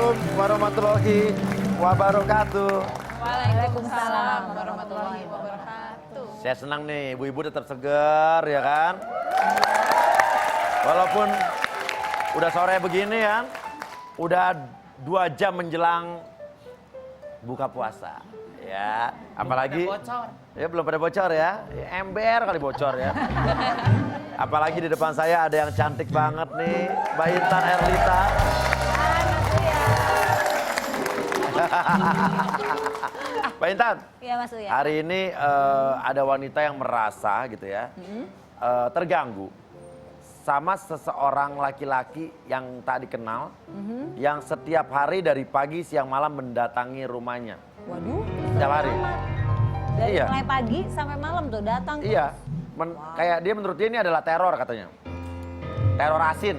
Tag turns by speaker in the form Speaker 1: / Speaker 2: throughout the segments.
Speaker 1: Assalamualaikum warahmatullahi wabarakatuh.
Speaker 2: Waalaikumsalam warahmatullahi wabarakatuh.
Speaker 1: Saya senang nih, ibu-ibu tetap segar ya kan. Walaupun udah sore begini kan, udah 2 jam menjelang buka puasa. Ya, apalagi ya belum pada bocor ya. Ember kali bocor ya. Apalagi di depan saya ada yang cantik banget nih, Mbak Intan Erlita. Mbak Intan,
Speaker 2: Iya Mas Uya.
Speaker 1: hari ini ada wanita yang merasa gitu ya, terganggu sama seseorang laki-laki yang tak dikenal, yang setiap hari dari pagi siang malam mendatangi rumahnya.
Speaker 2: Waduh.
Speaker 1: Setiap hari.
Speaker 2: Dari
Speaker 1: Iya.
Speaker 2: mulai pagi sampai malam tuh datang.
Speaker 1: Iya, kayak dia menurut dia ini adalah teror katanya. Teror asin.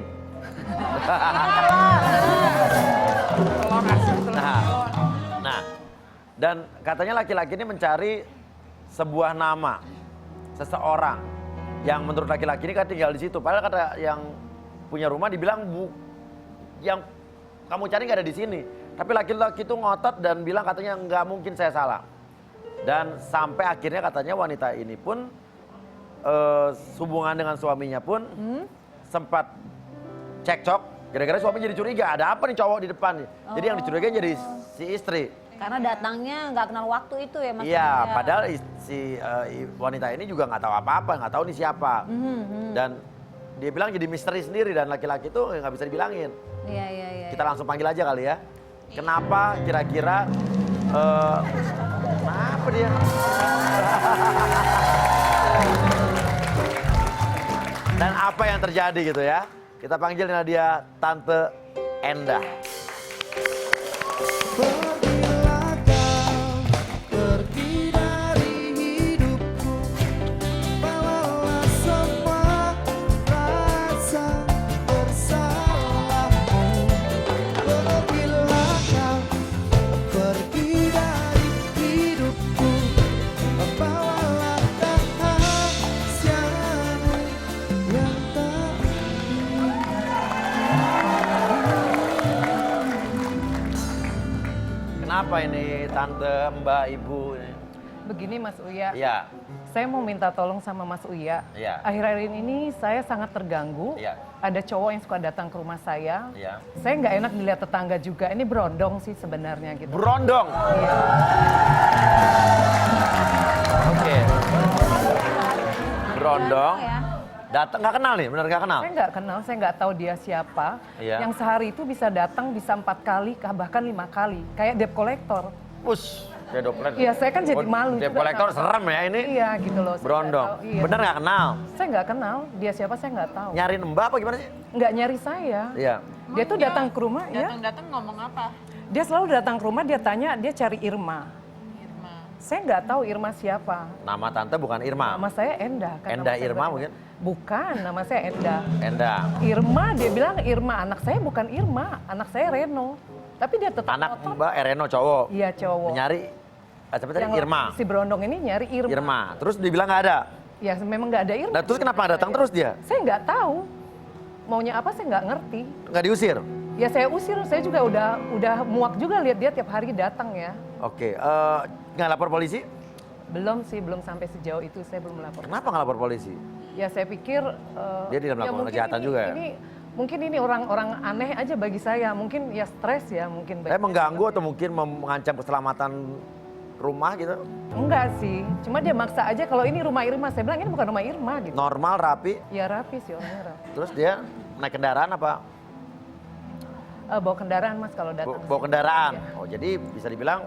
Speaker 1: Nah, dan katanya laki-laki ini mencari sebuah nama seseorang yang menurut laki-laki ini kan tinggal di situ. Padahal kata yang punya rumah dibilang yang kamu cari nggak ada di sini. Tapi laki-laki itu ngotot dan bilang katanya nggak mungkin saya salah. Dan sampai akhirnya katanya wanita ini pun hubungan dengan suaminya pun sempat cekcok. Gara-gara suami jadi curiga, ada apa nih cowok di depan nih. Jadi yang dicurigai jadi si istri.
Speaker 2: Karena datangnya nggak kenal waktu itu ya Mas.
Speaker 1: Iya,
Speaker 2: Uya.
Speaker 1: padahal si wanita ini juga nggak tahu apa-apa, nggak tahu nih siapa. Dan dia bilang jadi misteri sendiri dan laki-laki itu nggak bisa dibilangin.
Speaker 2: Iya.
Speaker 1: Kita langsung panggil aja kali ya. Kenapa kira-kira, kenapa dia? Dan apa yang terjadi gitu ya. Kita panggil dia Tante Endah.
Speaker 3: Pergilah kau, pergi dari hidupku, bawalah semua rasa bersalahmu. Pergilah kau, pergi dari hidupku, bawalah rahasiamu yang tak
Speaker 1: Kenapa ini Tante, Mbak, Ibu?
Speaker 4: Begini Mas Uya,
Speaker 1: Iya,
Speaker 4: saya mau minta tolong sama Mas Uya.
Speaker 1: Iya.
Speaker 4: Akhir-akhir ini saya sangat terganggu.
Speaker 1: Iya.
Speaker 4: Ada cowok yang suka datang ke rumah saya.
Speaker 1: Iya.
Speaker 4: Saya nggak enak dilihat tetangga juga. Ini berondong sih sebenarnya gitu.
Speaker 1: berondong.
Speaker 4: Iya.
Speaker 1: Oke. Berondong.
Speaker 2: Ya.
Speaker 1: Datang nggak kenal nih, benar nggak kenal?
Speaker 4: Saya nggak kenal, saya nggak tahu dia siapa.
Speaker 1: Iya.
Speaker 4: Yang sehari itu bisa datang bisa 4 kali, bahkan 5 kali. Kayak debt collector.
Speaker 1: Push, dia doplet.
Speaker 4: Iya, saya kan jadi malu
Speaker 1: Dia
Speaker 4: juga
Speaker 1: kolektor
Speaker 4: sama-
Speaker 1: serem ya ini.
Speaker 4: Iya gitu loh. saya nggak
Speaker 1: Berondong.
Speaker 4: tahu. Iya.
Speaker 1: Bener nggak kenal?
Speaker 4: Saya nggak kenal, dia siapa saya nggak tahu.
Speaker 1: Nyariin Mbak apa gimana sih?
Speaker 4: Nggak nyari saya.
Speaker 1: Iya.
Speaker 4: Dia tuh datang ke rumah ya.
Speaker 5: Datang-datang ngomong apa?
Speaker 4: Dia selalu datang ke rumah, dia tanya, dia cari Irma.
Speaker 5: Irma.
Speaker 4: Saya nggak tahu Irma siapa.
Speaker 1: Nama tante bukan Irma.
Speaker 4: Nama saya Enda. kan
Speaker 1: Enda
Speaker 4: nama saya
Speaker 1: Irma
Speaker 4: bukan
Speaker 1: mungkin?
Speaker 4: Bukan, nama saya Enda.
Speaker 1: Enda.
Speaker 4: Irma, dia bilang Irma. Anak saya bukan Irma, anak saya Reno. Tapi dia tetap
Speaker 1: Anak
Speaker 4: ngotot.
Speaker 1: Mbak Ereno cowok.
Speaker 4: Iya cowok.
Speaker 1: Nyari siapa tadi?
Speaker 4: Yang
Speaker 1: Irma.
Speaker 4: Si Berondong ini nyari Irma.
Speaker 1: Irma. Terus dibilang nggak ada.
Speaker 4: Ya memang nggak ada Irma.
Speaker 1: Nah terus kenapa nggak datang terus dia?
Speaker 4: Saya nggak tahu. Maunya apa saya nggak ngerti.
Speaker 1: Nggak diusir?
Speaker 4: Ya saya usir, saya juga udah muak juga lihat dia tiap hari datang ya.
Speaker 1: Oke. Nggak lapor polisi?
Speaker 4: Belum sih, belum sampai sejauh itu saya belum melapor.
Speaker 1: Kenapa nggak lapor polisi?
Speaker 4: Ya saya pikir
Speaker 1: Dia tidak melakukan
Speaker 4: mungkin
Speaker 1: kejahatan juga ya?
Speaker 4: Mungkin ini orang-orang aneh aja bagi saya, mungkin ya stres ya mungkin. bagi
Speaker 1: Saya
Speaker 4: saya
Speaker 1: mengganggu
Speaker 4: juga.
Speaker 1: atau mungkin mengancam keselamatan rumah gitu?
Speaker 4: Enggak sih, cuma dia maksa aja kalau ini rumah Irma. Saya bilang ini bukan rumah Irma gitu.
Speaker 1: Normal, rapi.
Speaker 4: Ya rapi sih orangnya rapi.
Speaker 1: Terus dia naik kendaraan apa?
Speaker 4: Bawa kendaraan Mas kalau datang.
Speaker 1: Bawa kendaraan.
Speaker 4: Iya.
Speaker 1: Oh jadi bisa dibilang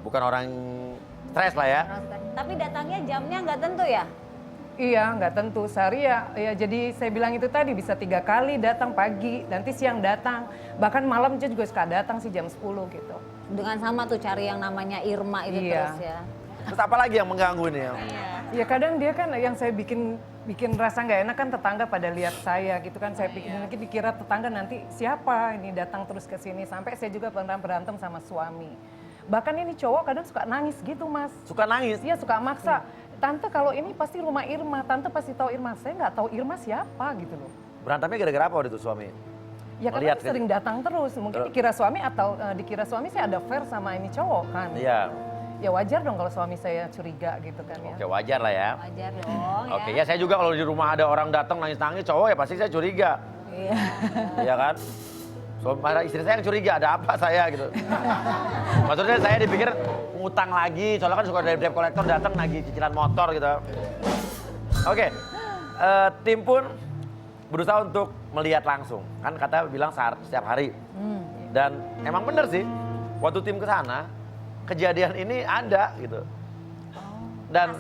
Speaker 1: bukan orang stres lah ya?
Speaker 2: Tapi datangnya jamnya nggak tentu ya?
Speaker 4: Iya, nggak tentu. Sehari ya jadi saya bilang itu tadi bisa 3 kali datang pagi, nanti siang datang. Bahkan malam dia juga suka datang sih jam 10 gitu.
Speaker 2: Dengan sama tuh cari yang namanya Irma itu
Speaker 4: Iya.
Speaker 2: terus ya.
Speaker 1: Terus apa lagi yang mengganggu ini ya?
Speaker 4: Ya kadang dia kan yang saya bikin rasa nggak enak kan tetangga pada lihat saya gitu kan. Saya pikir mungkin dikira tetangga nanti siapa ini datang terus ke sini. Sampai saya juga pernah berantem sama suami. Bahkan ini cowok kadang suka nangis gitu Mas.
Speaker 1: Suka nangis?
Speaker 4: Iya suka maksa. Tante kalau ini pasti rumah Irma, tante pasti tahu Irma. Saya nggak tahu Irma siapa gitu loh.
Speaker 1: Berantemnya gara-gara apa waktu itu suami?
Speaker 4: Ya kan
Speaker 1: Melihat
Speaker 4: sering datang terus, mungkin dikira suami atau dikira suami saya ada affair sama ini cowok kan.
Speaker 1: Iya.
Speaker 4: Ya wajar dong kalau suami saya curiga gitu kan ya.
Speaker 1: Oke, wajar lah ya.
Speaker 2: Wajar dong
Speaker 1: Oke, ya saya juga kalau di rumah ada orang datang nangis-nangis cowok ya pasti saya curiga.
Speaker 2: Iya.
Speaker 1: Iya kan? So, para istri saya yang curiga ada apa saya gitu. Maksudnya saya dipikir ngutang lagi, soalnya kan suka dari debt collector datang nagih cicilan motor gitu. Oke, tim pun berusaha untuk melihat langsung. Kan kata bilang setiap hari. Dan emang bener sih, waktu tim ke sana, kejadian ini ada gitu. Dan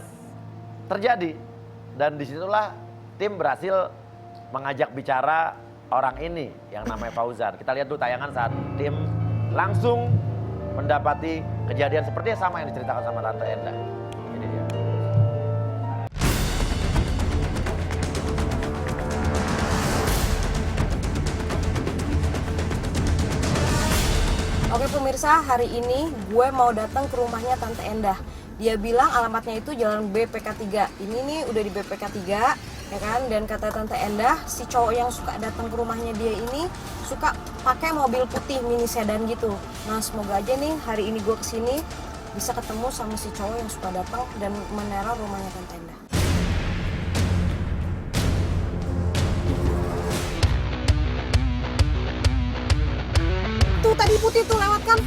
Speaker 1: terjadi. Dan disitulah tim berhasil mengajak bicara orang ini yang namanya Fauzan. Kita lihat dulu tayangan saat tim langsung mendapati kejadian seperti yang sama yang diceritakan sama Tante Endah. Ini dia.
Speaker 5: Oke pemirsa, hari ini gue mau datang ke rumahnya Tante Endah. Dia bilang alamatnya itu Jalan BPK 3. Ini nih udah di BPK 3, ya kan? Dan kata Tante Endah, si cowok yang suka datang ke rumahnya dia ini suka pakai mobil putih mini sedan gitu. Nah, semoga aja nih hari ini gue kesini bisa ketemu sama si cowok yang suka datang dan meneror rumahnya Tante Endah. Tuh tadi putih tuh lewat kan?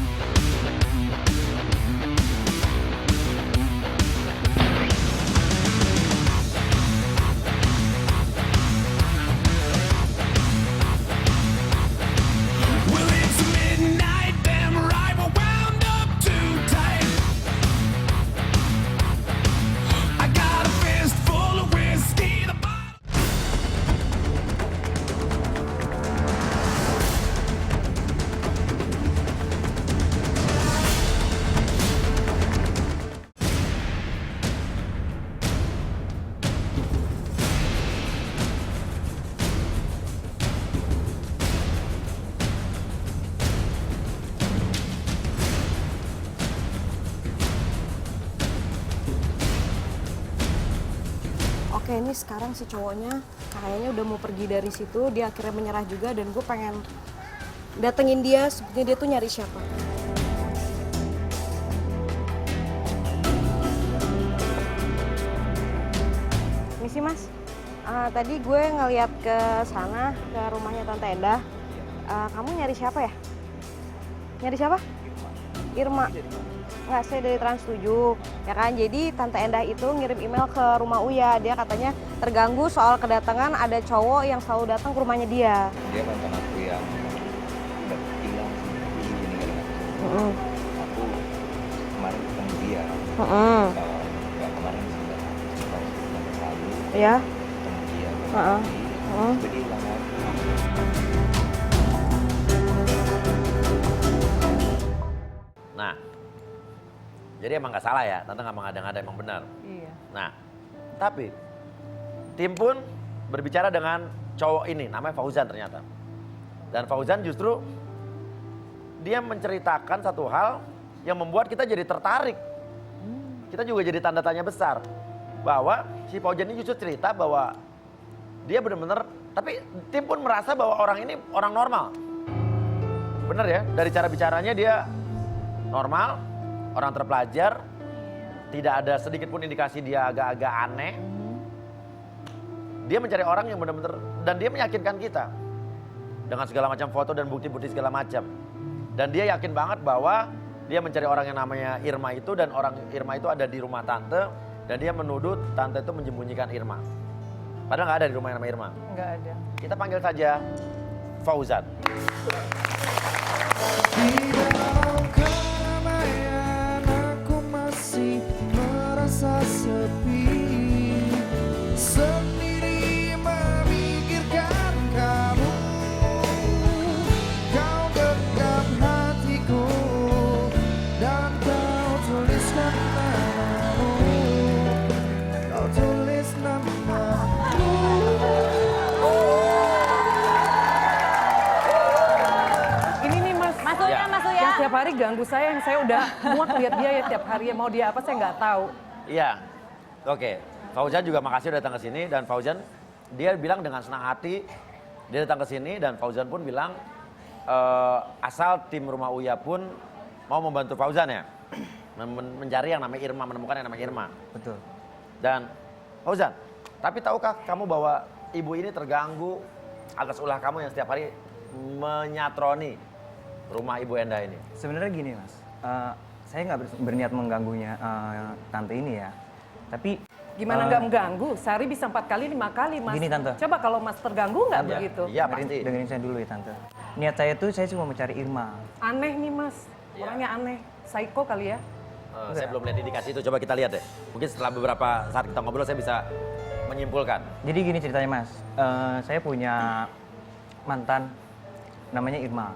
Speaker 6: Well, it's midnight, damn right, we're wound up too tight. I got a fist full of whiskey, the bottle.
Speaker 5: Oke, ini sekarang si cowoknya kayaknya udah mau pergi dari situ. Dia akhirnya menyerah juga dan gue pengen datengin dia. Sebenarnya dia tuh nyari siapa. Misi mas, tadi gue ngeliat ke sana, ke rumahnya Tante Endah. Kamu nyari siapa ya? Nyari siapa? Irma. Nggak, saya dari Trans 7, ya kan. Jadi Tante Endah itu ngirim email ke rumah Uya. Dia katanya terganggu soal kedatangan ada cowok yang selalu datang ke rumahnya dia.
Speaker 7: Dia mantan aku yang udah hilang di sini kan. Aku kemarin ketemu dia. Nggak kemarin sih, nggak selalu
Speaker 5: Ya.
Speaker 7: ketemu dia.
Speaker 5: Heeh.
Speaker 7: Jadi hilang lagi.
Speaker 1: Nah, jadi emang nggak salah ya, Tante nggak mengada-ngada, emang benar.
Speaker 4: Iya.
Speaker 1: Nah, tapi tim pun berbicara dengan cowok ini, namanya Fauzan ternyata. Dan Fauzan justru dia menceritakan satu hal yang membuat kita jadi tertarik. Kita juga jadi tanda tanya besar. Bahwa si Fauzan ini justru cerita bahwa dia benar-benar, tapi tim pun merasa bahwa orang ini orang normal. Bener ya, dari cara bicaranya dia normal, orang terpelajar, tidak ada sedikit pun indikasi dia agak-agak aneh. Dia mencari orang yang benar-benar, dan dia meyakinkan kita dengan segala macam foto dan bukti-bukti segala macam. Dan dia yakin banget bahwa dia mencari orang yang namanya Irma itu, dan orang Irma itu ada di rumah Tante, dan dia menuduh Tante itu menyembunyikan Irma. Padahal nggak ada di rumah yang namanya Irma.
Speaker 4: Nggak ada.
Speaker 1: Kita panggil saja Fauzan.
Speaker 3: Di dalam keramaian aku masih merasa sepi, sendiri memikirkan kamu. Kau genggam hatiku dan kau tuliskan namamu. Kau tulis namamu.
Speaker 4: Ini nih mas,
Speaker 2: Masuk ya,
Speaker 1: Ya.
Speaker 2: masuk ya.
Speaker 4: yang tiap hari ganggu saya, yang saya udah muak lihat dia ya tiap hari. Mau dia apa saya nggak tahu.
Speaker 1: Iya, oke. Fauzan juga makasih udah datang ke sini, dan Fauzan dia bilang dengan senang hati Dia datang ke sini dan Fauzan pun bilang asal tim Rumah Uya pun mau membantu Fauzan ya. Mencari yang namanya Irma, menemukan yang namanya Irma.
Speaker 8: Betul.
Speaker 1: Dan Fauzan, tapi tahukah kamu bahwa ibu ini terganggu atas ulah kamu yang setiap hari menyatroni rumah Ibu Endah ini?
Speaker 8: Sebenarnya gini mas, saya nggak berniat mengganggunya tante ini ya. Tapi
Speaker 4: Gimana nggak mengganggu? Sehari bisa 4 kali, 5 kali, Mas.
Speaker 8: Gini, Tante.
Speaker 4: Coba kalau Mas terganggu nggak
Speaker 1: Iya.
Speaker 4: begitu?
Speaker 1: Iya pasti.
Speaker 8: dengerin saya dulu ya tante. Niat saya tuh saya cuma mencari Irma.
Speaker 4: Aneh nih, Mas.
Speaker 1: Iya.
Speaker 4: Orangnya aneh. Psycho kali ya.
Speaker 1: Saya belum lihat indikasi itu, coba kita lihat deh. Mungkin setelah beberapa saat kita ngobrol saya bisa menyimpulkan.
Speaker 8: Jadi gini ceritanya mas, saya punya mantan namanya Irma.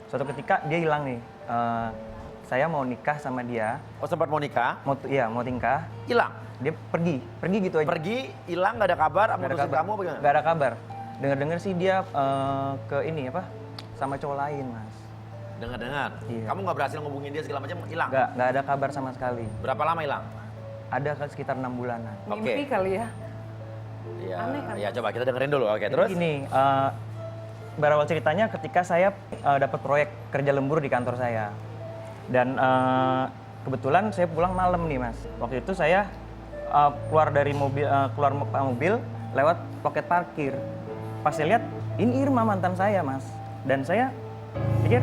Speaker 8: Suatu ketika dia hilang nih. Saya mau nikah sama dia,
Speaker 1: Oh sempat mau nikah,
Speaker 8: mau tingkah.
Speaker 1: hilang.
Speaker 8: Dia pergi gitu aja.
Speaker 1: Pergi, hilang, nggak ada kabar,
Speaker 8: Nggak ada
Speaker 1: mutusin
Speaker 8: kabar.
Speaker 1: kamu apa gimana?
Speaker 8: Nggak ada kabar. Dengar-dengar sih dia ke ini apa? Sama cowok lain mas.
Speaker 1: Dengar-dengar.
Speaker 8: Iya.
Speaker 1: Kamu nggak berhasil ngubungin dia segala macam, hilang.
Speaker 8: Nggak ada kabar sama sekali.
Speaker 1: Berapa lama hilang?
Speaker 8: Ada kan sekitar 6 bulanan.
Speaker 1: Oke.
Speaker 4: Mimpi kali ya.
Speaker 1: Iya.
Speaker 4: Aneh kan?
Speaker 1: Ya coba kita dengerin dulu. Oke,
Speaker 8: Jadi
Speaker 1: terus?
Speaker 8: gini, berawal ceritanya ketika saya dapat proyek kerja lembur di kantor saya. Dan kebetulan saya pulang malam nih mas. Waktu itu saya keluar dari mobil, mobil lewat loket parkir. Pas saya lihat, ini Irma mantan saya mas. Dan saya pikir,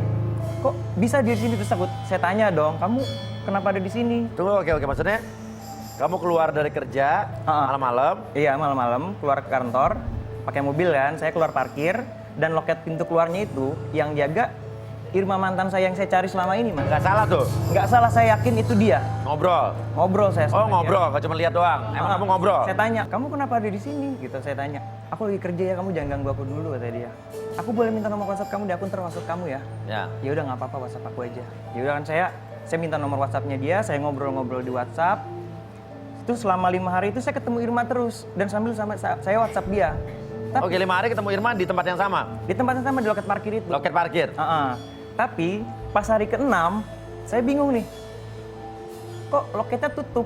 Speaker 8: kok bisa dia di sini? Terus saya tanya dong, kamu kenapa ada di sini?
Speaker 1: Tunggu, oke. Maksudnya kamu keluar dari kerja malam-malam,
Speaker 8: Iya malam-malam keluar ke kantor, pakai mobil kan, saya keluar parkir. Dan loket pintu keluarnya itu yang jaga Irma mantan saya yang saya cari selama ini mas.
Speaker 1: nggak salah tuh,
Speaker 8: Nggak salah, saya yakin itu dia.
Speaker 1: ngobrol.
Speaker 8: Ngobrol saya sama
Speaker 1: Oh ngobrol, nggak cuma lihat doang. Emang kamu ngobrol?
Speaker 8: Saya tanya, kamu kenapa ada di sini? Gitu saya tanya. Aku lagi kerja ya, kamu jangan ganggu aku dulu kata dia. Aku boleh minta nomor WhatsApp kamu di akun termasuk kamu ya?
Speaker 1: Ya.
Speaker 8: Ya udah nggak apa-apa, WhatsApp aku aja. Ya udah kan saya minta nomor WhatsAppnya dia, saya ngobrol-ngobrol di WhatsApp. Itu selama 5 hari itu saya ketemu Irma terus dan sambil saya WhatsApp dia.
Speaker 1: Oke, 5 hari ketemu Irma di tempat yang sama,
Speaker 8: Di tempat yang sama di loket parkir itu.
Speaker 1: loket parkir.
Speaker 8: Tapi pas hari ke-6 saya bingung nih. Kok loketnya tutup?